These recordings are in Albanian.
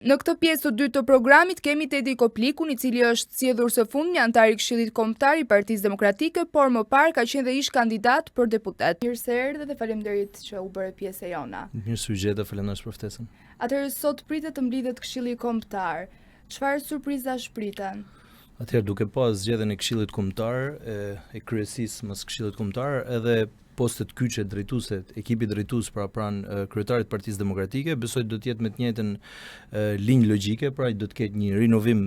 Në këtë pjesë të dytë të programit kemi Tedi Koplikun, i cili është zgjedhur së fundmi antar i Këshillit Kombëtar i Partisë Demokratike, por më parë ka qenë dhe ish kandidat për deputet. Mirë se erdhe dhe faleminderit që u bëre pjesë e jona. Mirë se u gjeta, faleminderit për ftesën. Atëherë sot pritet të mblidhet Këshilli Kombëtar. Çfarë surprizash priten? Atëherë duke pas zgjedhjen e Këshillit Kombëtar, e kryesisë mas Këshillit Kombëtar, edhe postet kyçe drejtuese, ekipi drejtues pranë kryetarit të Partisë Demokratike, besoj do të jetë me të njëjtën linjë logjike, pra do të ketë një rinovim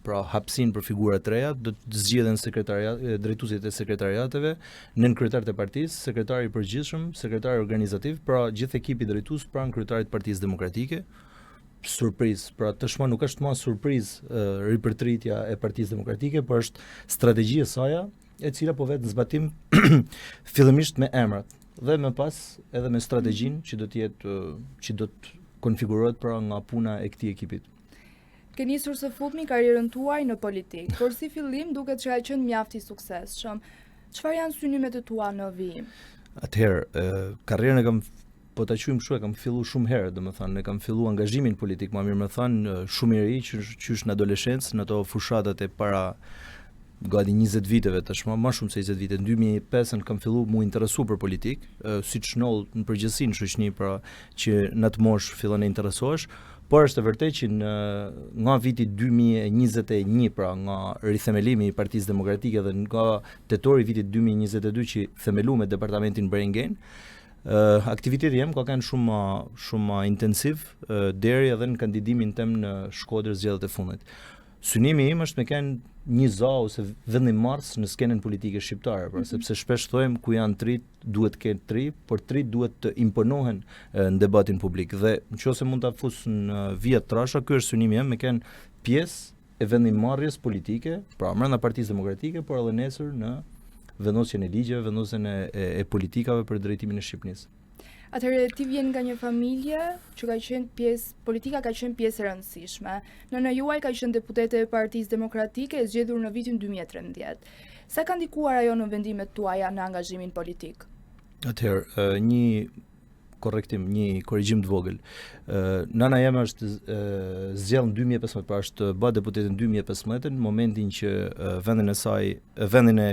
pra hapësinë për figura të reja, do të zgjidhen drejtuesit e sekretariateve, nën kryetarët e partisë, sekretari i përgjithshëm, sekretari organizativ, pra gjithë ekipi drejtues pranë kryetarit të Partisë Demokratike. Surprizë, pra tashmë nuk është më surprizë ripërtritja e Partisë Demokratike, por është strategjia e saj, e cila po vetë në zbatim fillimisht me emrat dhe më pas edhe me strategjinë që do të jetë që do të konfigurohet pra nga puna e këtij ekipit. Ke nisur së fundmi karrierën tuaj në politikë, por si fillim duket që ka qenë mjaft i suksesshëm. Çfarë janë synimet e tua në vijim? Atëherë, karrierën e kam po ta quajmë kështu, e kam filluar shumë herë, domethënë, e kam filluar angazhimin politik, më mirë më thënë, shumë i ri, qysh në adoleshencë, në ato fushatat e para gati 20 viteve tashmë, më shumë se 20 vite. Në 2005 kam filluar mu interesu për politik, siç ndoll në përgjithësi në shoqëni, pra që në atë moshë fillon të interesohesh, por është e vërtetë që nga viti 2021, pra nga rithemelimi i Partisë Demokratike dhe nga tetori i vitit 2022 që themelu me departamentin Brain Gain, aktiviteti jem ka qenë shumë intensiv deri edhe në kandidimin tem në Shkodër zgjedhjet e fundit. Synimi im është me kenë një za ose vendimmarrës në skenën politike shqiptare, pra, sepse shpesh thojmë ku janë trit, duhet të ketë tri, por trit duhet të imponohen në debatin publik. Dhe nëse mund ta fus në vija trasha, ky është synimi im, me kenë pjesë e vendimmarrjes politike, pra brenda Partisë Demokratike, por edhe nesër në vendosjen e ligjeve, vendosjen e politikave për drejtimin e Shqipërisë. Atëherë ti vjen nga një familje që ka qenë pjesë, politika ka qenë pjesë e rëndësishme. Nëna juaj ka qenë deputete e Partisë Demokratike e zgjedhur në vitin 2013. Sa ka ndikuar ajo në vendimet tuaja në angazhimin politik? Atëherë, një korrigjim të vogël. Nana jeme është zgjedhur në 2015, pra është bë deputete në 2015, në momentin që vendin e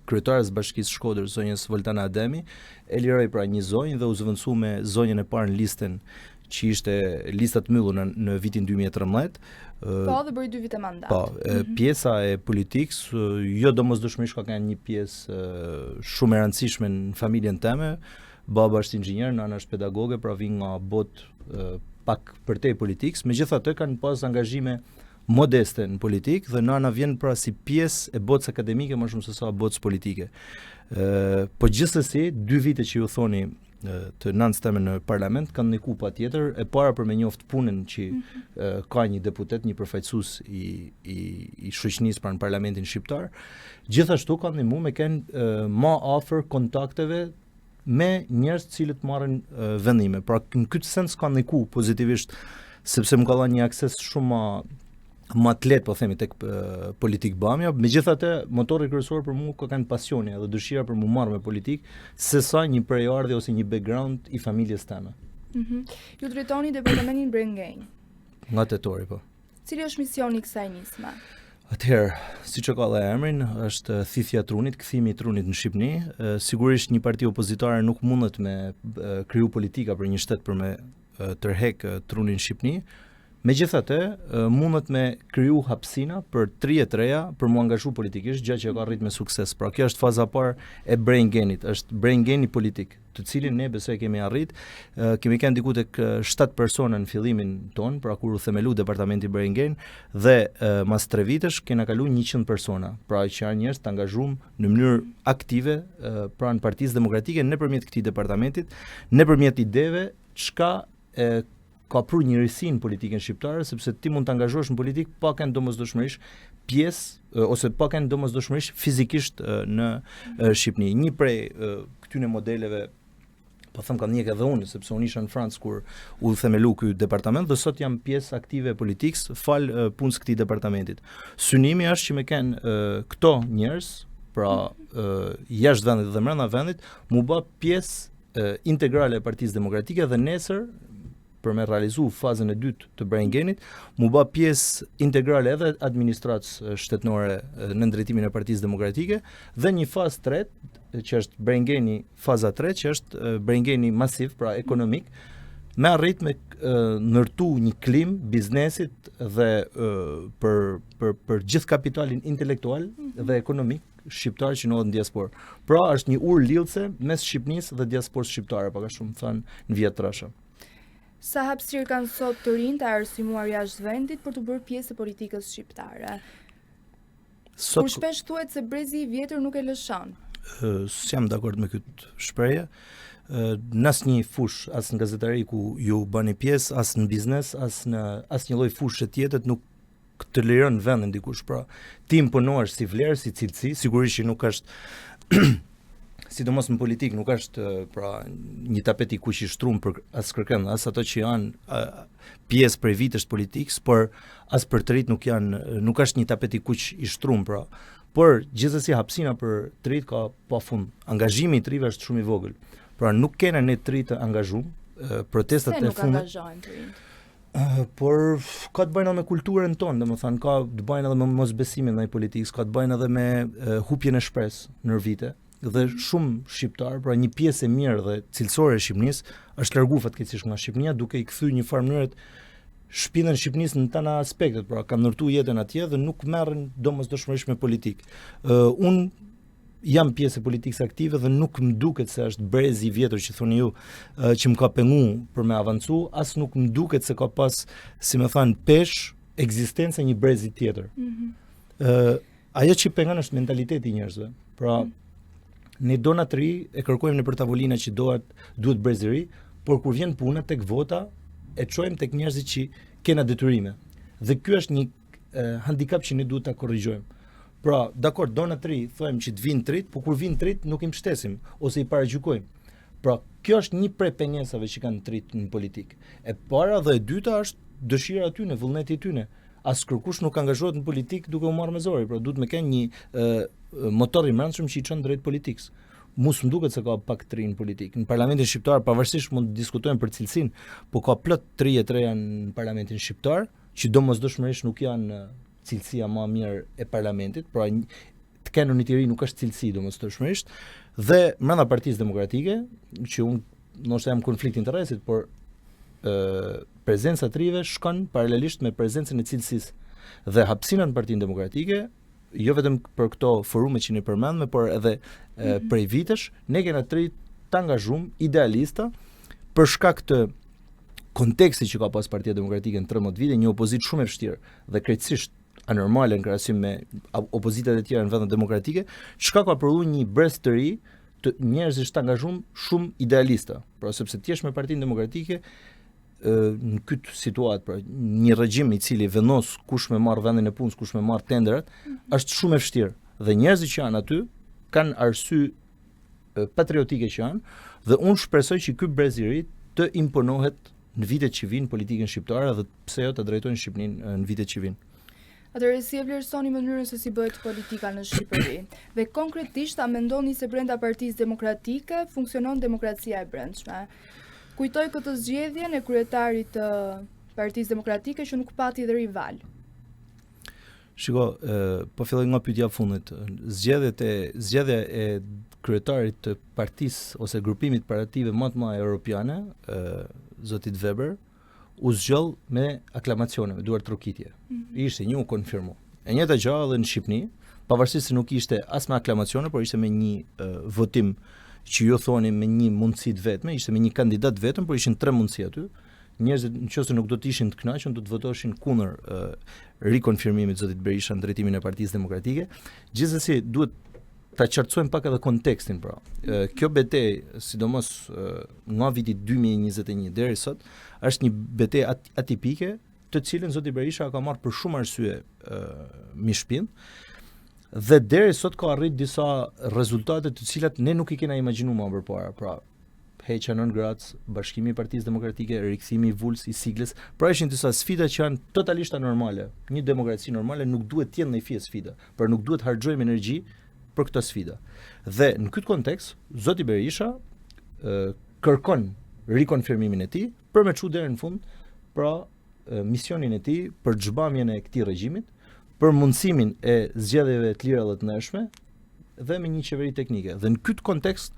kryetares bashkisë Shkodër, zonjës Voltana Ademi, e liroi pra një zonjë dhe u zëvendësua me zonjën e parë në listën që ishte lista të mbyllur në vitin 2013. Po, dhe bëri 2 vite mandat. Po, pjesa e politikës jo domosdoshmërisht ka qenë një pjesë shumë e rëndësishme në familjen time. Baba është inxhinier, nana është pedagoge, pra vin nga botë pak përtej politikës. Megjithatë kanë pas angazhime modeste në politikë dhe nana vjen pra si pjesë e botës akademike më shumë se sa botës politike. Po gjithsesi, 2 vite që ju thoni të nanës teme në parlament kanë ndikuar patjetër, e para për me njoft punën që ka një deputet, një përfaqësues i shoqënisë pranë parlamentin shqiptar. Gjithashtu kanë ndihmuar me kenë më afër kontakteve me njerëz të cilët marrin vendime. Pra në këtë sens kanë ndikuar pozitivisht, sepse më ka dhënë një akses shumë më të lehtë, po themi, tek politik bamja. Megjithatë, motori kryesor për mua ka qenë pasioni dhe dëshira për mu marrë me politik, sesa një prejardhje ose një background i familjes teme. Ju drejtoni departamentin Brain Gain. Nga tetori, po. Cili është misioni i kësaj nisme? Atëherë, siç e ka dhe emrin, është thithja e trunit, kthimi i trunit në Shqipëri. Sigurisht një parti opozitare nuk mundet me kriju politika për një shtet për me tërheq trunin në Shqipëri. Megjithatë, mundet me kriju hapësina për 30 reja për mu angazhu politikisht, gjë që ka arrit me sukses. Pra kjo është faza parë e Brain Gainit, është Brain Gaini politik, të cilin ne besoj kemi arrit. Kemi kanë diku tek 7 persona në fillimin ton, pra kur u themelu departamenti Brain Gain, dhe mas 3 vitesh kena kalu 100 persona, pra që janë njerëz të angazhuar në mënyrë aktive pranë Partisë Demokratike nëpërmjet këtij departamentit, nëpërmjet ideve çka ka pru njërësin politikën shqiptare, sepse ti mund të angazhosh në politikë pa kanë domosdoshmërisht pjesë ose pa kanë domosdoshmërisht fizikisht në Shqipëri. Një prej këtyre modeleve, po them kam njëkë edhe unë, sepse unë isha në Francë kur u themelu ky departament dhe sot jam pjesë aktive e politikës fal punës këtij departamentit. Synimi është që me kanë këto njerëz, pra jashtë vendit dhe brenda vendit, mu bë pjesë integrale e Partisë Demokratike dhe nesër për me realizu fazën e dytë të brain gainit, mu bë pjesë integrale edhe administratës shtetënore në drejtimin e Partisë Demokratike dhe një fazë tretë që është brain gaini faza 3, që është brain gaini masiv, pra ekonomik, me arrit me nërtu një klim biznesit dhe për gjithë kapitalin intelektual dhe ekonomik shqiptar që ndodhet në diasporë. Pra është një urë lidhse mes Shqipënisë dhe diasporës shqiptare, pak a shumë thënë në vjet trashë. Sa hapësirë kanë sot të rinj të arsymuar jashtë vendit për të bërë pjesë e politikës shqiptare? Kur shpesh thuhet se brezi i vjetër nuk e lëshon. S'jam dakord me këtë shprehje. Në asnjë fush, as në gazetari ku ju bëni pjesë, as në biznes, as në asnjë lloj fushë tjetër nuk të liron vendin dikush. Pra, ti imponohesh si vlerë, si cilësi, sigurisht që nuk është sidomos në politik nuk është pra një tapet i kuq i shtrum për as kërkën, as ato që janë pjesë prej vitësh politikës, por as për të rit nuk është një tapet i kuq i shtrum, pra. Por gjithsesi hapësina për të rit ka pafund. Angazhimi i të rive është shumë i vogël. Pra nuk kena ne të rit të angazhuar, protestat e fundit. Se nuk angazhojnë të rinjt? Por ka të bëjnë edhe me kulturën tonë, domethënë ka të bëjnë edhe me mosbesimin ndaj politikës, ka të bëjnë edhe me hupjen e shpresë në vite. Dhe shumë shqiptar, pra një pjesë e mirë dhe cilësore e Shqipënisë është largu fatkeqësisht nga Shqipënia, duke i kthyer një farë mënyrë shpinën Shqipënisë në tana aspektet, pra kanë ndërtuar jetën atje dhe nuk merren domosdoshmërisht me politikë. Unë jam pjesë e politikës aktive dhe nuk më duket se është brezi i vjetër që thoni ju që më ka pengu për me avancu, as nuk më duket se ka pas, si më thanë, pesh ekzistencë një brezi tjetër. Ajo që pengon është mentaliteti i njerëzve. Pra ne dona të ri e kërkojmë nëpër tavolina që duhet brezi i ri, por kur vjen puna tek vota e çojmë tek njerëzit që kena detyrime. Dhe ky është një handicap që ne duhet ta korrigjojmë. Pra, dakor, dona të ri, thojmë që të vinë të rit, por kur vinë të rit nuk i mbështesim ose i paragjykojmë. Pra, kjo është një prej pengesave që kanë të rit në politikë. E para dhe e dyta është dëshira e tyre, vullneti i tyre. As kërkush nuk angazhohet në politikë duke u marrë me zori, pra duhet me kenë një motor i brendshëm që i çon drejt politikës. Mos më duket se ka pak të ri në politikë. Në Parlamentin shqiptar pavarësisht mund të diskutojmë për cilësinë, por ka plot të reja në Parlamentin shqiptar, që domosdoshmërisht nuk janë cilësia më e mirë e parlamentit, pra të kenë një të ri nuk është cilësi domosdoshmërisht, dhe brenda Partisë Demokratike, që unë ndoshta jam konflikt interesit, por prezenca e rive shkon paralelisht me prezencën e cilësisë. Dhe hapësina në Partinë Demokratike, jo vetëm për këto forume që ne përmendme, por edhe prej vitesh, ne kena të ri të angazhuar idealista për shkak të konteksti që ka pas Partia Demokratike në 13 vite, një opozitë shumë e vështirë dhe krejtësisht anormale në krahasim me opozitat e tjera në vendet demokratike, çka ka prodhuar një brez të ri të njerëzish të angazhuar shumë idealista. Pra sepse ti je me Partinë Demokratike në këtë situatë, pra një regjim i cili vendos kush me marr vendin e punës, kush me marr tenderat, është shumë e vështirë. Dhe njerëzit që janë aty kanë arsye patriotike që janë, dhe unë shpresoj që ky brez i ri të imponohet në vitet që vinë politikën shqiptare dhe pse jo të drejtojnë Shqipërinë në vitet që vinë. Atëherë si e vlerësoni mënyrën se si bëhet politika në Shqipëri? Dhe konkretisht a mendoni se brenda Partisë Demokratike funksionon demokracia e brendshme? Kujtoj këtë zgjedhjen e kryetarit të Partisë Demokratike që nuk pati dhe rival. Shiko, po filloj nga pyetja e fundit. Zgjedhja e kryetarit të partisë ose grupimit parative më të madh europiane, zotit Weber, u zgjoll me aklamacione, me duar trokitje. Ishte një u konfirmu. E njëjta gjë edhe në Shqipëri, pavarësisht se nuk ishte as me aklamacione, por ishte me një votim që ju thoni me një mundësi të vetme, ishte me një kandidat vetëm, por ishin 3 mundësi aty. Njerëzit nëse nuk do të ishin të kënaqur, do të votoshin kundër rikonfirmimit zotit Berisha në drejtimin e Partisë Demokratike. Gjithsesi duhet ta qartësojmë pak edhe kontekstin, pra. Kjo betejë, sidomos nga viti 2021 deri sot, është një betejë atipike, të cilën zoti Berisha ka marrë për shumë arsye me shpinë, dhe deri sot ka arrit disa rezultate të cilat ne nuk i kena imagjinuar më përpara. Pra, heqja non gratës, bashkimi i Partisë Demokratike, rikthimi i vulës, i siglës, pra ishin disa sfida që janë totalisht anormale. Një demokraci normale nuk duhet të jenë në fije sfida, por nuk duhet harxojmë energji për këto sfida. Dhe në këtë kontekst, zoti Berisha kërkon rikonfirmimin e tij, për me çu deri në fund, pra misionin e tij për xhbamjen e këtij regjimit, për mundësimin e zgjedhjeve të lira dhe të ndershme dhe me një qeveri teknike. Dhe në këtë kontekst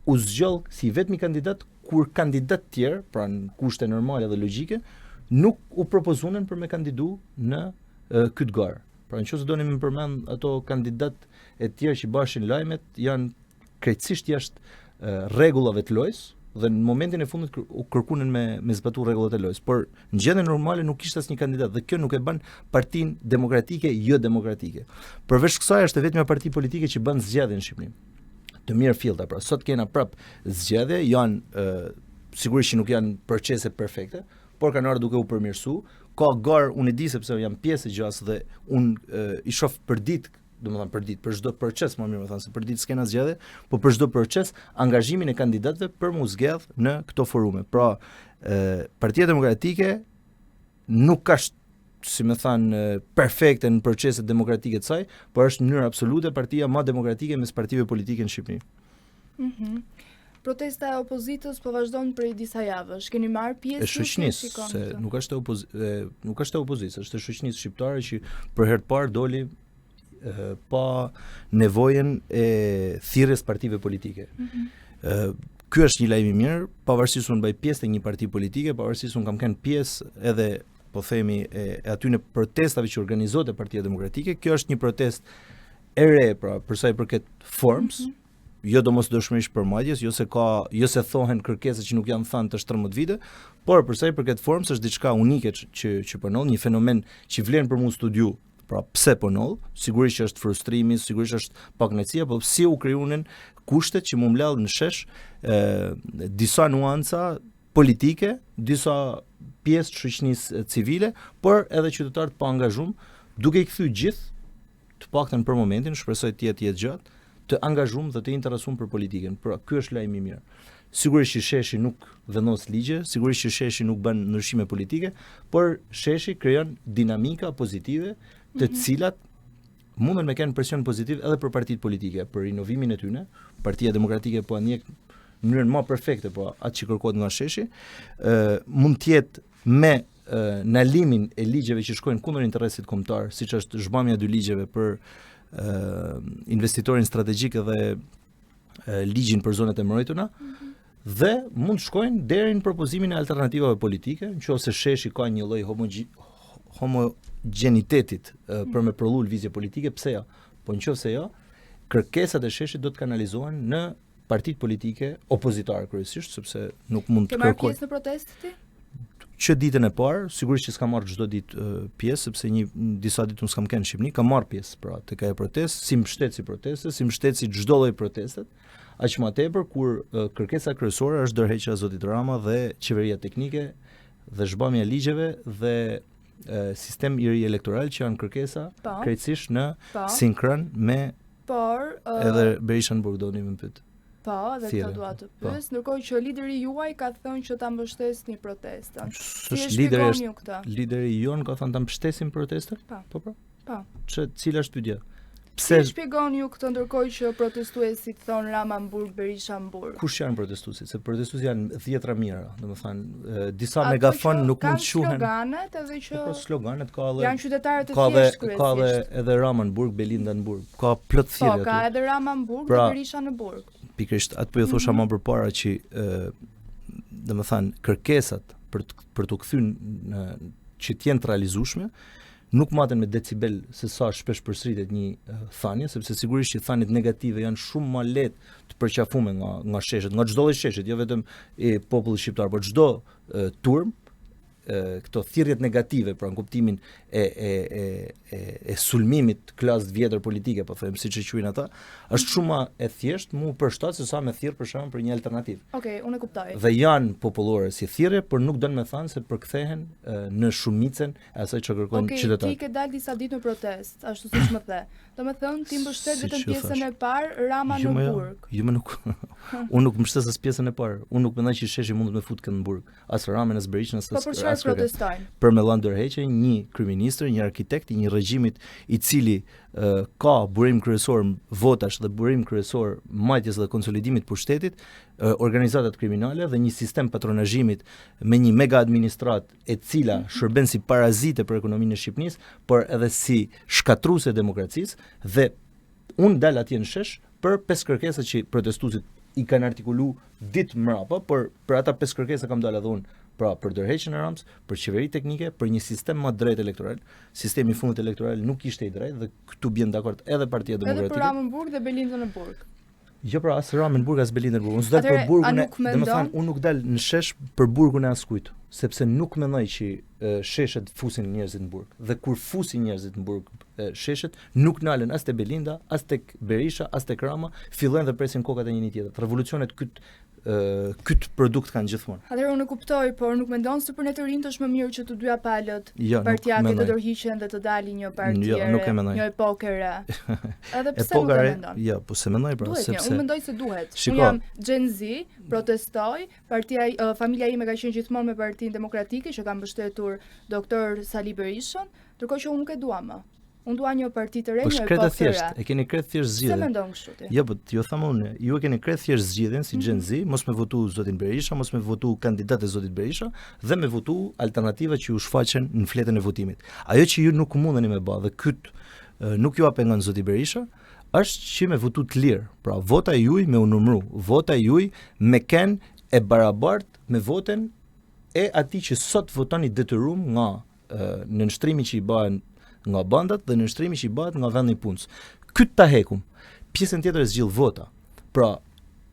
u zgjoll si vetmi kandidat kur kandidat tjerë, pra në kushte normale dhe logjike, nuk u propozuan për me kandidu në këtë garë. Pra nëse doni më përmend ato kandidat e tjerë që bashin lajmet janë krejtësisht jashtë rregullave të lojës dhe në momentin e fundit u kërkuan me zbatu rregullat e lojës. Por në gjendje normale nuk kishte asnjë kandidat dhe kjo nuk e bën partinë demokratike jo demokratike. Përveç kësaj është vetëm parti politike që bën zgjedhje në Shqipëri. Të mirë fillta, pra sot kena prap zgjedhje, janë sigurisht që nuk janë procese perfekte, por kanë ardhur duke u përmirësuar. Ka garë, unë e di sepse jam pjesë e gjasë dhe unë i shoh për ditë, domethënë për çdo proces, më mirë më thënë se për ditë s'kena zgjedhje, por për çdo proces angazhimin e kandidatëve për mu zgjedh në këto forume. Pra, Partia Demokratike nuk ka si më thanë perfekte në proceset demokratike të saj, por është në mënyrë absolute partia më demokratike mes partive politike në Shqipëri. Protesta e opozitës po vazhdon prej disa javësh. Keni marrë pjesë? E shoqënisë, se nuk është e opozitës, është e shoqënisë shqiptare që për herë të parë doli pa nevojën e thirrjes partive politike. Ky është një lajm i mirë, pavarësisht se unë bëj pjesë të një parti politike, pavarësisht se unë kam qenë pjesë edhe po themi e aty në protestave që organizohet e Partia Demokratike. Kjo është një protestë e re, pra për sa i përket formës, jo domosdoshmërisht përmbajtjes, jo se thohen kërkesa që nuk janë thënë të 13 vite, por për sa i përket formës është diçka unike që po ndodh, një fenomen që vlen për mu studiu. Pra pse po ndodh? Sigurisht që është frustrimi, sigurisht është pakënaqësia, por si u krijuan kushtet që mu mbledh në shesh disa nuanca politike, disa pjesë të shoqënisë civile, por edhe qytetarët pa angazhum, duke i kthyr gjithë, të paktën për momentin, shpresoj të jetë gjatë, të angazhum dhe të interesuar për politikën. Pra, ky është lajmi i mirë. Sigurisht që sheshi nuk vendos ligje, sigurisht që sheshi nuk bën ndryshime politike, por sheshi krijon dinamika pozitive, të cilat mundën me kenë presion pozitiv edhe për partitë politike, për inovimin e tyre. Partia Demokratike po ndjek në mënyrën më perfekte, po atë që kërkohet nga sheshi, mund të jetë me ndalimin e ligjeve që shkojnë kundër interesit kombëtar, siç është zhbamja e 2 ligjeve për investitorin strategjik dhe ligjin për zonat e mbrojtura, dhe mund të shkojnë deri në propozimin e alternativave politike, nëse sheshi ka një lloj homogenitetit për me prodhu lëvizje politike, pse jo? Po nëse jo, kërkesat e sheshit do të kanalizohen në partitë politike opozitare kryesisht, sepse nuk mund të kërkojnë. Ke marrë pjesë në protestë? Që ditën e parë, sigurisht që s'kam marrë çdo ditë pjesë, sepse disa ditë unë s'kam qenë në Shqipëri, kam marrë pjesë pra tek ajo protestë, si mbështet si proteste, si mbështet si çdo lloj protestet, aq më tepër kur kërkesa kryesore është dorëheqja e zotit Rama dhe qeveria teknike dhe zhbamja e ligjeve dhe sistem i ri elektoral që janë kërkesa krejtësisht në sinkron me edhe Berisha në Burgdoni më pyet. Po, dhe këta dua të pyes, ndërkohë që lideri juaj ka thënë që ta mbështesni protestën. Si e shpjegoni ju këtë? Lideri jon ka thënë ta mbështesim protestën? Po. Cila është pyetja? Si e shpjegoni ju këtë ndërkohë që protestuesit thonë Rama Burg, Berisha Burg? Kush janë protestuesit? Se protestuesit janë 10 mijëra, domethënë disa megafon nuk mund të shuhen. Ka sloganet edhe që sloganet ka janë qytetarë të thjeshtë kryesisht. Ka edhe Rama në Burg, Belinda në Burg. Ka plot thirrje aty. Po, ka edhe Rama në Burg dhe Berisha në Burg. Pikërisht, atë po ju thosha më përpara që domethënë kërkesat për të kthyer që të jenë të realizueshme nuk maten me decibel se sa shpesh përsëritet një thanie, sepse sigurisht që thanjet negative janë shumë më lehtë të përqafuara nga sheshet, nga çdo lloj sheshet, jo vetëm e popullit shqiptar, por çdo turm, këto thirrjet negative, pra në kuptimin e sulmimit të klasës vjetër politike, po them siç e quajnë ata, është shumë më e thjeshtë mu përshtat se sa me thirr për shkak për një alternativë. Okej, unë e kuptoj. Dhe janë popullore si thirrje, por nuk don me thënë se përkthehen në shumicën e asaj që kërkojnë qytetarët. Okej, ti ke dalë disa ditë në protestë, ashtu siç më the. Domethënë ti mbështet vetëm pjesën e parë, Rama në Burg. Jo, më nuk. Unë nuk mbështes as pjesën e parë. Unë nuk mendoj që sheshi mund të më futë kënd në Burg, as Ramën as Berishën as Çfarë protestojnë? Për me dhënë ndërheqje një kryeministër, një arkitekt i një regjimit i cili ka burim kryesor votash dhe burim kryesor majtjes dhe konsolidimit pushtetit, organizatat kriminale dhe një sistem patronazhimit me një mega administrat e cila shërben si parazite për ekonominë e Shqipërisë, por edhe si shkatruese e demokracisë, dhe unë dal atje në shesh për 5 kërkesa që protestuesit i kanë artikulu ditë mrapa, por për ata 5 kërkesa kam dalë edhe unë, pra për ndërheqjen e Ramës, për qeveri teknike, për një sistem më drejt elektoral. Sistemi i fundit elektoral nuk ishte i drejtë dhe këtu bien dakord edhe Partia Demokratike. Edhe për Ramenburg dhe Belindenburg. Jo, pra as Ramenburg as Belindenburg. Unë s'dal për burgun, domethënë unë nuk dal në shesh për burgun e askujt, sepse nuk mendoj që sheshet fusin njerëzit në burg. Dhe kur fusin njerëzit në burg sheshet, nuk nalen as te Belinda, as tek Berisha, as tek Rama, fillojnë dhe presin kokat e njëri tjetrit. Revolucionet këtë produkt kanë gjithmonë. Atëherë unë e kuptoj, por nuk mendon se për ne të rinjt është më mirë që të dyja palët partiake të dorëhiqen dhe të dalin një parti një epokë e re. Edhe pse nuk e mendon? Jo, po se mendoj pra, sepse unë mendoj se duhet. Unë jam Gen Z, protestoj, familja ime ka qenë gjithmonë me Partinë Demokratike që ka mbështetur doktor Sali Berishën, ndërkohë që unë nuk e dua më. Unë dua një parti të re, një epokë të re. E keni kretë thjesht zgjidhjen. Se mendon kështu ti? Jo, po ju tham unë, ju e keni kretë thjesht zgjidhjen si Gen Z, mos me votu zotin Berisha, mos me votu kandidatë e zotit Berisha dhe me votu alternativa që ju shfaqen në fletën e votimit. Ajo që ju nuk mundeni me bë dhe nuk ju apengon zoti Berisha, është që me votu të lirë. Pra vota e juaj me u numëru, vota e juaj me ken e barabartë me votën e atij që sot voton i detyruar nga nënshtrimi që i bëhen nga bandat dhe nënshtrimi që i bëhet nga vendi i punës. Këtë ta hekum. Pjesën tjetër e zgjill vota. Pra,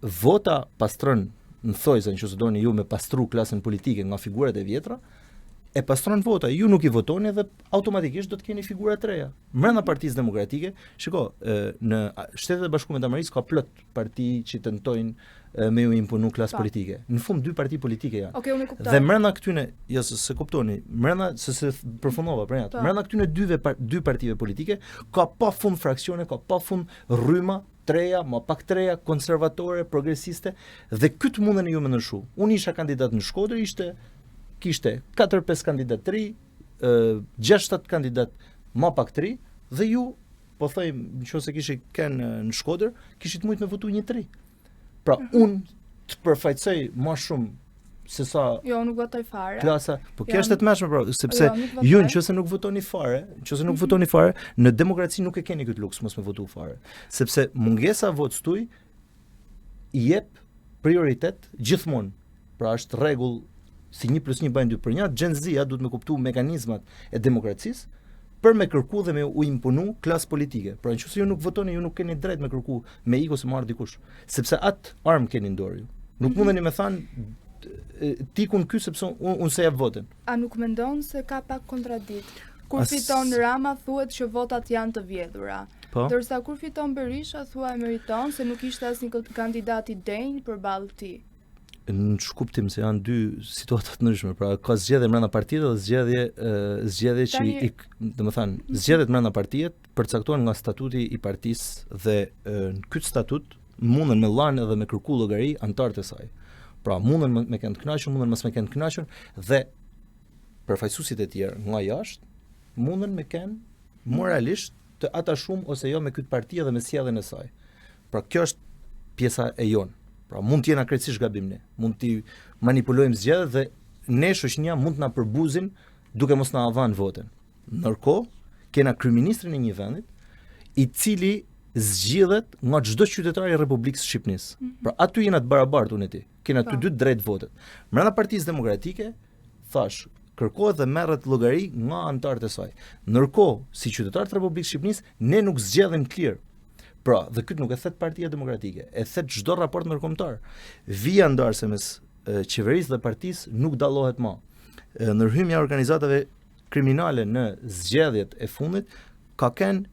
vota pastron në thojza, nëse doni ju me pastru klasën politike nga figurat e vjetra, e pastron vota. Ju nuk i votoni dhe automatikisht do të keni figura të reja. Brenda Partisë Demokratike, shiko, në Shtetet e Bashkuara të Amerikës ka plot parti që tentojnë me ju imponu klasë politike. Në fund 2 parti politike janë. Okej, unë e kuptoj. Dhe brenda këtyne, jo se kuptoni, brenda se përfundova për jashtë. Brenda këtyne 2 partive politike ka pafund fraksione, ka pafund rryma, treja, më pak treja, konservatore, progresiste, dhe këtë mundeni ju me ndryshu. Unë isha kandidat në Shkodër, kishte 4-5 kandidat të ri, 6-7 kandidat më pak të ri, dhe ju, po thojmë, nëse kishi kënë në Shkodër, kishit mujt me votu 1-3. Pra, unë të përfaqësoj më shumë se sa Jo, nuk votoj fare. Klasa, po kjo është e tmeshme, pra, sepse ju nëse nuk votoni fare, në demokraci nuk e keni këtë luks mos me votu fare, sepse mungesa votës tuaj i jep prioritet gjithmonë. Pra është rregull si 1+1 bën 2/1, Gen Z-ja duhet me kuptu mekanizmat e demokracisë për me kërku dhe me u imponu klasë politike. Pra nëse ju nuk votoni, ju nuk keni drejt me kërku me ikë ose marrë dikush, sepse atë armë keni në dorë ju. Nuk mundeni me thanë tikun ky sepse unë se jap votën. A nuk mendon se ka pak kontradikt? Kur fiton Rama thuhet që votat janë të vjedhura. Ndërsa kur fiton Berisha thua e meriton se nuk ishte asnjë kandidat i denj përballë tij. Në shkuptim se janë 2 situata të ndryshme, pra ka zgjedhje brenda partive dhe zgjedhje që domethënë zgjedhjet brenda partive përcaktohen nga statuti i partisë dhe në këtë statut munden me lanë dhe me kërku llogari anëtarët e saj. Pra munden me kënd të kënaqur, munden mos me kënd të kënaqur dhe përfaqësuesit e tjerë nga jashtë munden me kënd moralisht të ata shumë ose jo me këtë parti dhe me sjelljen e saj. Pra kjo është pjesa e jon. Pra mund të jena krejtësisht gabim ne. Mund të manipulojmë zgjedhjet dhe ne shoqënia mund të na përbuzin duke mos na avën votën. Ndërkohë, kena kryeministrin e një vendit i cili zgjidhet nga çdo qytetar i Republikës së Shqipërisë. Pra aty jena të barabartë unë e ti. Kena të dy drejt votet. Brenda Partisë Demokratike, thash, kërkohet dhe merret llogari nga anëtarët e saj. Ndërkohë, si qytetar të Republikës së Shqipërisë, ne nuk zgjedhim të lirë. Pra, dhe këtë nuk e thet Partia Demokratike, e thet çdo raport ndërkombëtar. Vija ndarëse mes qeverisë dhe partisë nuk dallohet më. Ndërhyrja e organizatave kriminale në zgjedhjet e fundit ka qenë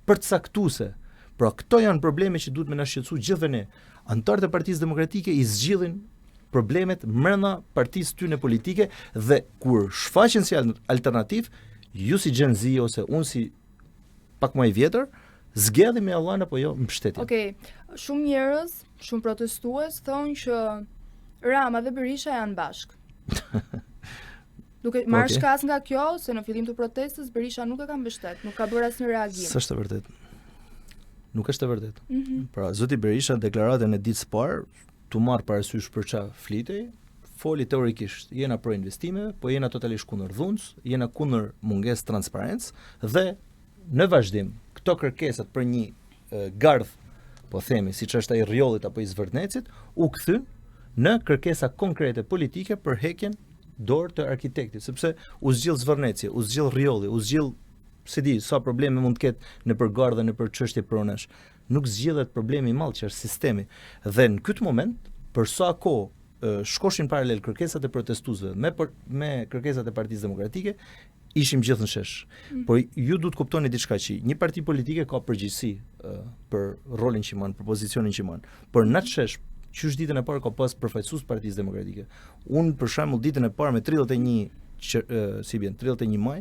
përcaktuese. Pra, këto janë probleme që duhet me na shqetësu gjithëve ne. Anëtarët e Partisë Demokratike i zgjidhin problemet brenda partisë tyre politike dhe kur shfaqen si alternativ, ju si Gen Z ose unë si pak më i vjetër, zgjedhim me Allah apo jo mbështetje. Okej, shumë njerëz, shumë protestues thonë që Rama dhe Berisha janë bashkë. Duke marrë shkas nga kjo, se në fillim të protestës Berisha nuk e ka mbështet, nuk ka bërë asnjë reagim. S'është e vërtet. Nuk është e vërtet. Pra, zoti Berisha në deklaratën e ditës parë, tu marrë parasysh për çfarë flitej, foli teorikisht, jena pro investime, po jena totalisht kundër dhunës, jena kundër mungesë transparencë dhe në vazhdim këto kërkesat për një gardh, po themi, siç është ai rrjollit apo i Zvërtnecit, u kthyn në kërkesa konkrete politike për heqjen dorë të arkitektit, sepse u zgjill Zvërneci, u zgjill rrjolli, u zgjill se di sa probleme mund të ketë nëpër gardhe, nëpër çështje pronash. Nuk zgjidhet problemi i madh që është sistemi. Dhe në këtë moment, për sa kohë shkoshin paralel kërkesat e protestuesve me kërkesat e Partisë Demokratike, ishim gjithë në shesh. Por ju duhet kuptoni diçka që një parti politike ka përgjegjësi për rolin që mban, për pozicionin që mban. Por në atë shesh, qysh ditën e parë ka pas përfaqësues Partisë Demokratike. Unë për shembull ditën e parë me 31 maj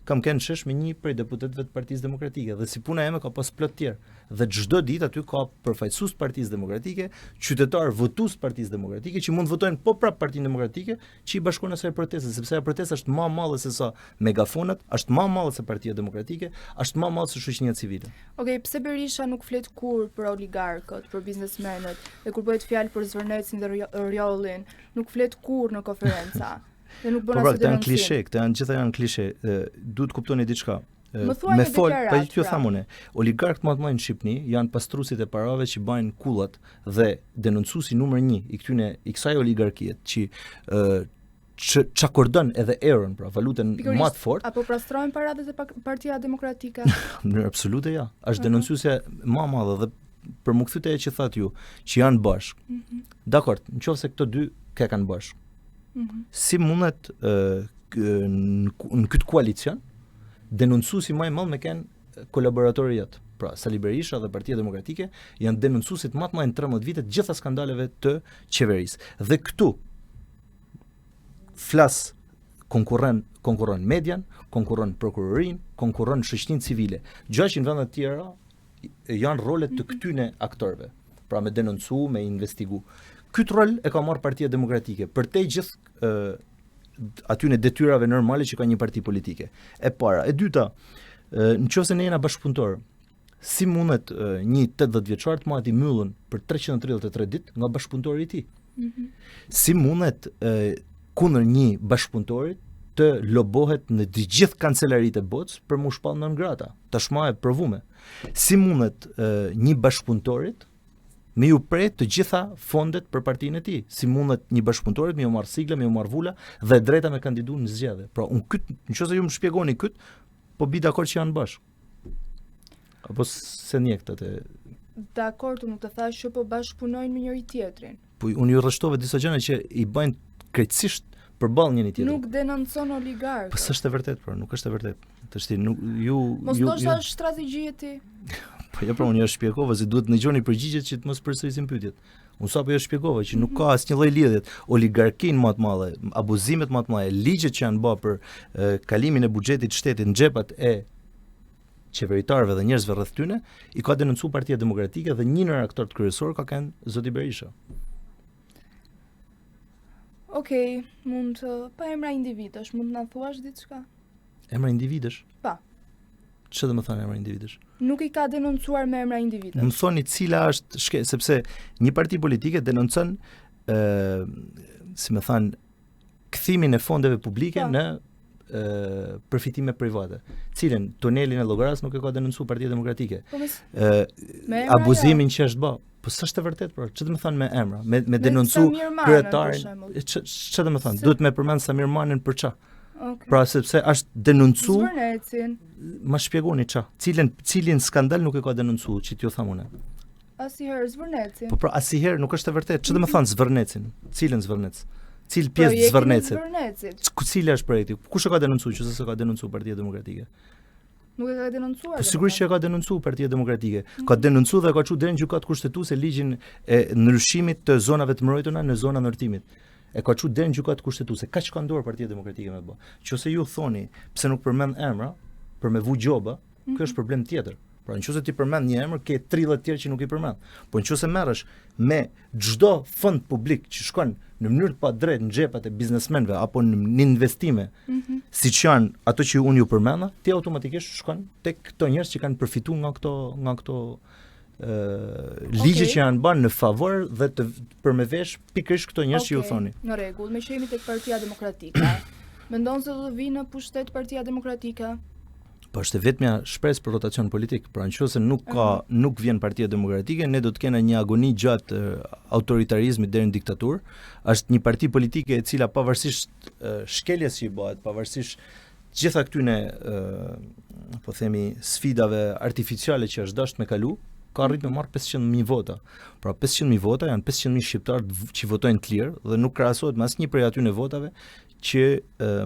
kam kënë shesh me një prej deputetëve të Partisë Demokratike dhe si puna eme ka pas plot tjerë. Dhe çdo ditë aty ka përfaqësues Partisë Demokratike, qytetar votues Partisë Demokratike që mund të votojnë po prap Partinë Demokratike, që i bashkon asaj proteste, sepse ajo protesta është më e madhe se sa megafonat, është më e madhe se Partia Demokratike, është më e madhe se shoqënia civile. Okej, pse Berisha nuk flet kur për oligarkët, për biznesmenët, dhe kur bëhet fjalë për Zvërnecin dhe rrjollin, nuk flet kur në konferenca. Dhe nuk bën asnjë denoncim. Gjitha janë klishe. Duhet kuptoni diçka. Me fol, pa ju tham unë. Oligarkët më të mëdhenj në Shqipëri janë pastruesit e parave që bajnë kullat dhe denoncuesi numër 1 i kësaj oligarkie që çakordon edhe eurën, pra valutën më të fortë. Apo pastrojnë paratë e Partia Demokratike? Në absolute ja. Është denoncuesja më e madhe dhe për më kthyt ajo që thatë ju, që janë bashkë. Dakor, nëse këto dy kanë bashkë. Si mundet në këtë koalicion denoncuesi më i madh me kanë kolaboratorë jot. Pra, Sali Berisha dhe Partia Demokratike janë denoncuesit më të mëdhenj 13 vite të gjitha skandaleve të qeverisë. Dhe këtu flas konkurron median, konkurron prokurorin, konkurron shoqërinë civile. Gjë që në vende të tjera janë rolet të këtyne aktorëve. Pra me denoncu, me investigu. Këtë rol e ka marrë Partia Demokratike për te gjithë aty në detyrave normale që ka një parti politike. E para, e dyta, nëse ne jena bashkëpunëtor, si mundet një 80 vjeçar të marrë myllën për 333 ditë nga bashkëpunëtori i tij? Si mundet kundër një bashkëpunëtori të lobohet në të gjithë kancelaritë e botës për mu shpall non grata, tashmë e provume. Si mundet një bashkëpunëtorit me ju pret të gjitha fondet për partinë e tij, si mundet një bashkëpunëtorit me ju marr sigla, me ju marr vula dhe drejta me kandidu në zgjedhje. Pra, unë këtë, nëse ju më shpjegoni këtë, po bi dakord që janë bashkë. Apo se njeh atë? Dakord, nuk të thash që po bashkëpunojnë me njëri tjetrin. Po unë ju rreshtova disa gjëra që i bëjnë krejtësisht përballë njëri tjetrit. Nuk denoncon oligarkët. Po s'është e vërtet, por nuk është e vërtet. Tashti nuk Mos ndoshta është strategji e tij. Po ja, pra unë ju shpjegova se duhet të dëgjoni përgjigjet që të mos përsërisim pyetjet. Unë sapo ju shpjegova që nuk ka asnjë lloj lidhje. Oligarkinë më të madhe, abuzimet më të mëdha, ligjet që janë bërë për kalimin e buxhetit të shtetit në xhepat e qeveritarëve dhe njerëzve rreth tyre, i ka denoncuar Partia Demokratike dhe një nga aktorët kryesorë ka qenë zoti Berisha. Okej, mund pa emra individësh, mund na thuash diçka? Emra individësh? Pa. Çfarë do të thonë emra individësh? Nuk i ka denoncuar me emra individësh. Më thoni cila është sepse një parti politike denoncon si më thënë kthimin e fondeve publike në përfitime private. Cilën tunelin e Llogaras nuk e ka denoncuar Partia Demokratike. Abuzimin që është bë. Po s'është e vërtet, por ç'do të thënë me emra, me denoncu kryetarin. Ç'do të thënë? Duhet me përmend Samir Manën për ç'a? Okay. Pra sepse është denoncu. Zvërnecin. Ma shpjegoni ç'a? Cilin skandal nuk e ka denoncu, që t'ju tham unë. Asnjëherë Zvërnecin. Po pra asnjëherë nuk është e vërtet. Ç'do të thënë Zvërnecin? Cilën Zvërnec? Cil pjesë të Zvërnecit? Cila është projekti? Kush e ka denoncuar që s'e ka denoncuar Partia Demokratike? Nuk e ka denoncuar. Po sigurisht që e ka denoncuar Partia Demokratike. Ka denoncuar dhe ka çu deri në gjykatë kushtetuese ligjin e ndryshimit të zonave të mbrojtura në zona ndërtimit. E ka çu deri në gjykatë kushtetuese. Kaç ka ndor Partia Demokratike me të bë. Nëse ju thoni pse nuk përmend emra për me vu gjoba, kjo është problem tjetër. Pra nëse ti përmend një emër, ke 30 tjerë që nuk i përmend. Po nëse merresh me çdo fond publik që shkon në mënyrë të padrejtë në xhepat e biznesmenëve apo në investime, siç janë ato që unë ju përmenda, ti automatikisht shkon tek këto njerëz që kanë përfituar nga këto ligje që janë bën në favor dhe të përmevesh pikërisht këto njerëz që ju thoni. Në rregull, me që jemi tek Partia Demokratike. Mendon se do të vinë në pushtet Partia Demokratike? Po është vetmja shpresë për rotacion politik. Pra nëse nuk vjen Partia Demokratike, ne do të kena një agoni gjatë autoritarizmit deri në diktaturë. Është një parti politike e cila pavarësisht shkeljes që i bëhet, pavarësisht gjitha këtyne po themi sfidave artificiale që është dashur me kalu, ka arrit me marrë 500.000 vota. Pra 500.000 vota janë 500.000 shqiptarë që votojnë të lirë dhe nuk krahasohet me asnjë prej atyre votave që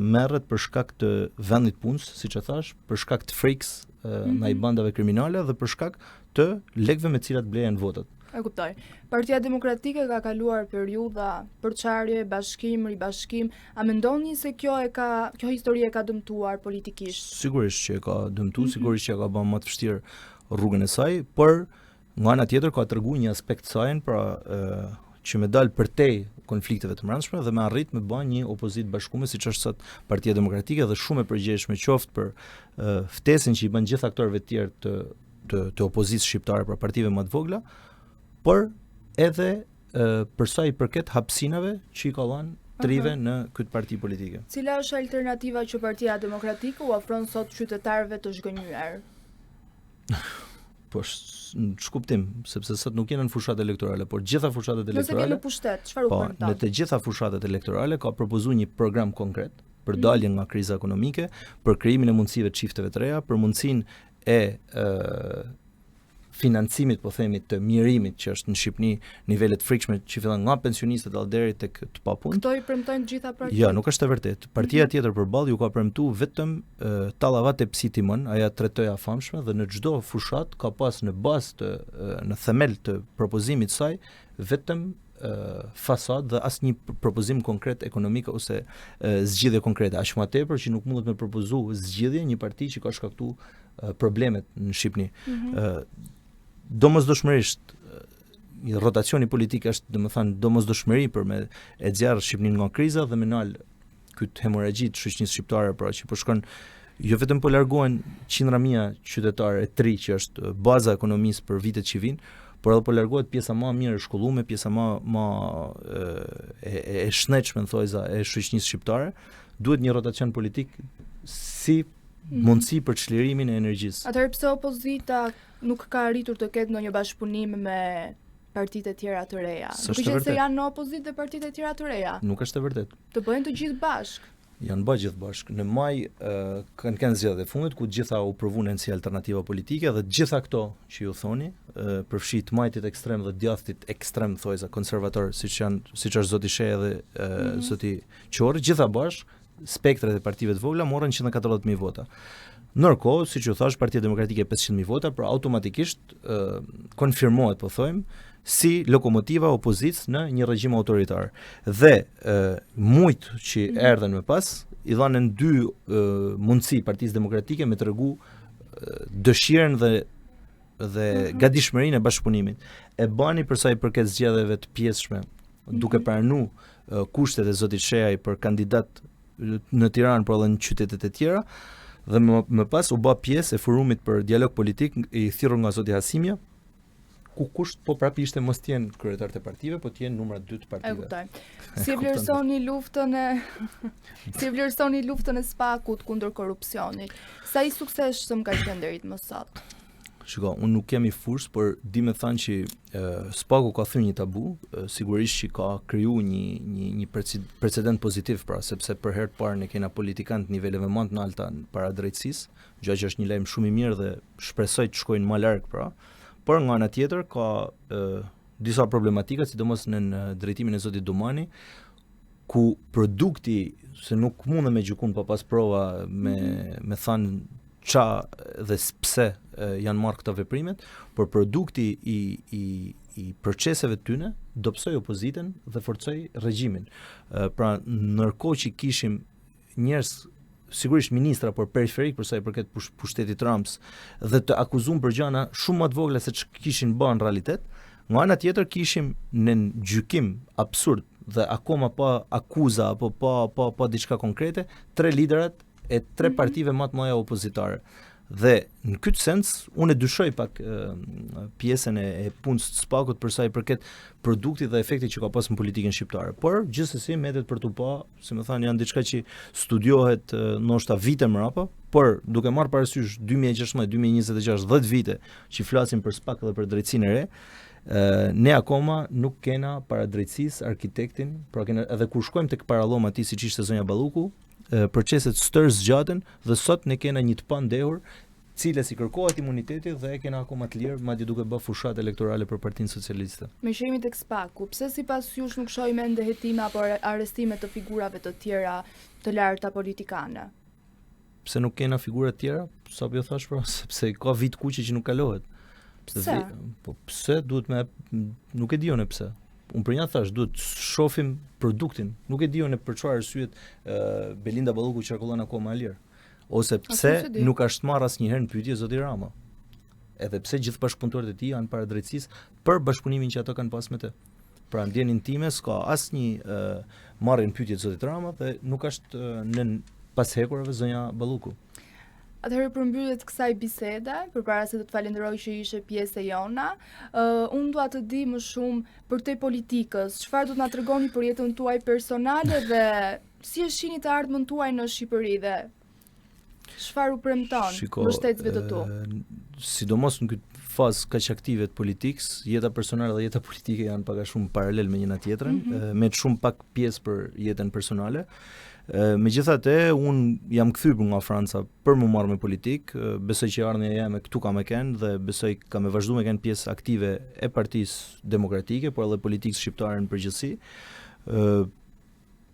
merret për shkak të vendit punës, siç e thash, për shkak të frikës ndaj bandave kriminale dhe për shkak të lekëve me të cilat blehen votat. E kuptoj. Partia Demokratike ka kaluar periudha përçarje, bashkim, ribashkim. A mendoni se kjo histori e ka dëmtuar politikisht? Sigurisht që e ka dëmtuar, sigurisht që e ka bërë më të vështirë rrugën e saj, por nga ana tjetër ka treguar një aspekt sajn, pra që me dal përtej konflikteve të brendshme dhe me arrit me bën një opozitë bashkuese siç është sot Partia Demokratike dhe shumë e përgjegjshme qoftë për ftesën që i bën gjithë aktorëve të tjerë të opozitës shqiptare, pra partive më të vogla, por edhe për sa i përket hapësinave që i ka dhënë trive në këtë parti politike. Cila është alternativa që Partia Demokratike u ofron sot qytetarëve të zgënjur? Po në shkuptim, sepse sot nuk jeni në fushat elektorale, por gjitha fushatet elektorale. Nëse keni pushtet, çfarë u bën? Po, në të gjitha fushatet elektorale ka propozuar një program konkret për daljen nga kriza ekonomike, për krijimin e mundësive të çifteve të reja, për mundësinë e financimit, po themi, të mirimit që është në Shqipëri nivelet frikshme që fillon nga pensionistët deri tek të papunët. Këto i premtojnë të gjitha partitë? Jo, nuk është e vërtetë. Partia tjetër përballë ju ka premtuar vetëm tallavat e Psitimon, ajo tretoja famshme dhe në çdo fushat ka pas në bazë të në themel të propozimit të saj vetëm fasadë dhe asnjë propozim konkret ekonomik ose zgjidhje konkrete. Aq më tepër që nuk mundet me propozu zgjidhje një parti që ka shkaktuar problemet në Shqipëri. Domosdoshmërisht rotacioni politik është, domethënë, domosdoshmëri për me e nxjerrë Shqipërinë nga kriza dhe me nal këtë hemorragji të shoqënisë shqiptare, pra që po shkon jo vetëm po largohen qindra mijë qytetarë e tri që është baza e ekonomisë për vitet që vijnë, por edhe po largohet pjesa më mirë e shkolluar, pjesa më e shnetshme thojza e shoqënisë shqiptare. Duhet një rotacion politik si mundësi për çlirimin e energjisë. Atëherë pse opozita nuk ka arritur të ketë ndonjë bashkëpunim me partitë e tjera të reja? Duke se janë në opozitë dhe partitë e tjera të reja. Nuk është e vërtetë. Të bëjnë të gjithë bashkë. Janë bërë gjithë bashkë. Në maj kanë zgjedhjet e fundit ku gjitha u provuan si alternativa politike dhe gjitha këto që ju thoni, përfshi të majtit ekstrem dhe djathtit ekstrem thojza konservator, siç është zoti Sheh dhe zoti Qorri, gjitha bashkë spektrat e partive të vogla morën 140.000 vota. Ndërkohë, siç ju thash, Partia Demokratike 500.000 vota, pra automatikisht konfirmohet, po thojmë, si lokomotiva opozicës në një regjim autoritar. Dhe mujt që erdhen më pas, i dhanën dy mundësi Partisë Demokratike me tregu dëshirën dhe gatishmërinë e bashkëpunimit. E bani për sa i përket zgjedhjeve të pjesshme, duke pranuar kushtet e zotit Shehaj për kandidat në Tiranë, por edhe në qytetet e tjera, dhe më pas u bë pjesë e forumit për dialog politik i thirrur nga zoti Hasimja, ku kusht po prapë ishte mos të jenë kryetarët e partive, po të jenë numra 2 të partive. E kuptoj. Si vlerësoni luftën e SPAK-ut kundër korrupsionit? Sa i suksesshëm ka qenë deri më sot? Shiko, unë nuk jam i furs, por di me thënë që SPAK-u ka thënë një tabu, sigurisht që ka kriju një precedent pozitiv, pra, sepse për herë të parë ne kena politikanë të niveleve më të larta para drejtësisë, gjë që është një lajm shumë i mirë dhe shpresoj të shkojnë më larg, pra. Por nga ana tjetër ka disa problematika, sidomos në drejtimin e zotit Dumani, ku produkti, se nuk mundem me gjykun pa pas prova me thënë qa dhe pse janë marrë këto veprimet, por produkti i proceseve tyne dobësoi opozitën dhe forcoi regjimin. Pra ndërkohë që kishim njerëz sigurisht ministra, por periferik për sa i përket pushtetit Trumps dhe të akuzuar për gjëra shumë më të vogla se ç'kishin bën në realitet. Nga ana tjetër kishim në gjykim absurd dhe akoma pa akuza apo pa diçka konkrete, 3 liderat e 3 partive më të mëdha opozitare. Dhe në këtë sens, unë e dyshoj pak pjesën e punës së SPAK-ut për sa i përket produktit dhe efektit që ka pas në politikën shqiptare. Por gjithsesi mbetet për tu pa, si më thanë, janë diçka që studiohet ndoshta vite më rapa, por duke marrë parasysh 2016, 2026, 10 vite që flasim për SPAK dhe për drejtsinë e re, ne akoma nuk kena para drejtësisë arkitektin, pra kena edhe kur shkojmë tek paralloma ti siç ishte zonja Balluku, proceset stër zgjaten dhe sot ne kena një të pandehur cilës i kërkohet imuniteti dhe e kena akoma të lirë, madje duke bërë fushat elektorale për Partinë Socialiste. Me që jemi tek SPAK-u, pse sipas jush nuk shohim ende hetime apo arrestime të figurave të tjera të larta politikane? Pse nuk kena figura të tjera? Sa po thash pra, sepse ka vit kuqe që nuk kalohet. Pse? Po pse duhet me nuk e di unë pse. Unë për një thash, duhet shohim produktin. Nuk e di unë për çfarë arsyet Belinda Balluku qarkullon akoma lirë. Ose pse nuk është marrë asnjëherë në pyetje zoti Rama. Edhe pse gjithë bashkëpunëtorët e tij janë para drejtësisë për bashkëpunimin që ato kanë pas me të. Pra ndjenin time s'ka asnjë marrje në pyetje zotit Rama dhe nuk është në pashekurave zonja Balluku. Atëherë për mbyllje të kësaj bisede, përpara se të të falenderoj që ishe pjesë e jona, unë dua të di më shumë për te politikës, çfarë do të na tregoni për jetën tuaj personale dhe si e shihni të ardhmen tuaj në Shqipëri dhe çfarë u premton mbështetësve të tu? Sidomos në këtë fazë kaq aktive të politikës, jeta personale dhe jeta politike janë pak a shumë paralel me njëna tjetrën, me shumë pak pjesë për jetën personale. Megjithatë, unë jam kthyer nga Franca për më marrë me politikë, besoj që ardhmja jeme këtu ka me kenë dhe besoj ka me vazhdu me kenë pjesë aktive e Partisë Demokratike, por edhe politikës shqiptare në përgjithësi.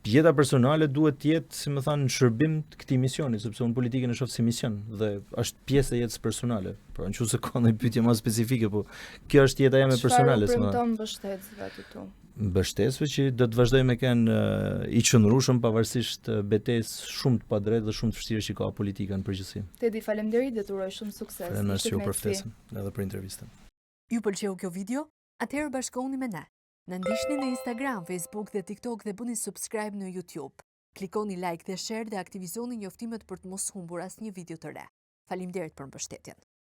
Jeta personale duhet të jetë, si më thanë, në shërbim të këtij misioni, sepse unë politikën e shoh si mision dhe është pjesë e jetës personale. Pra nëse ka ndonjë pyetje më specifike, po kjo është jeta jeme personale, si më. Çfarë premton mbështetësve të tu? Mbështetësve që do të vazhdojmë me kenë i qëndrueshëm pavarësisht betesë shumë të padrejtë dhe shumë të vështirë që ka politika në përgjithësi. Tedi, faleminderit dhe të uroj shumë sukses. Faleminderit ju për ftesën edhe për intervistën. Ju pëlqeu kjo video? Atëherë bashkohuni me ne. Na ndiqni në Instagram, Facebook dhe TikTok dhe bëni subscribe në YouTube. Klikoni like dhe share dhe aktivizoni njoftimet për të mos humbur asnjë video të re. Faleminderit për mbështetjen.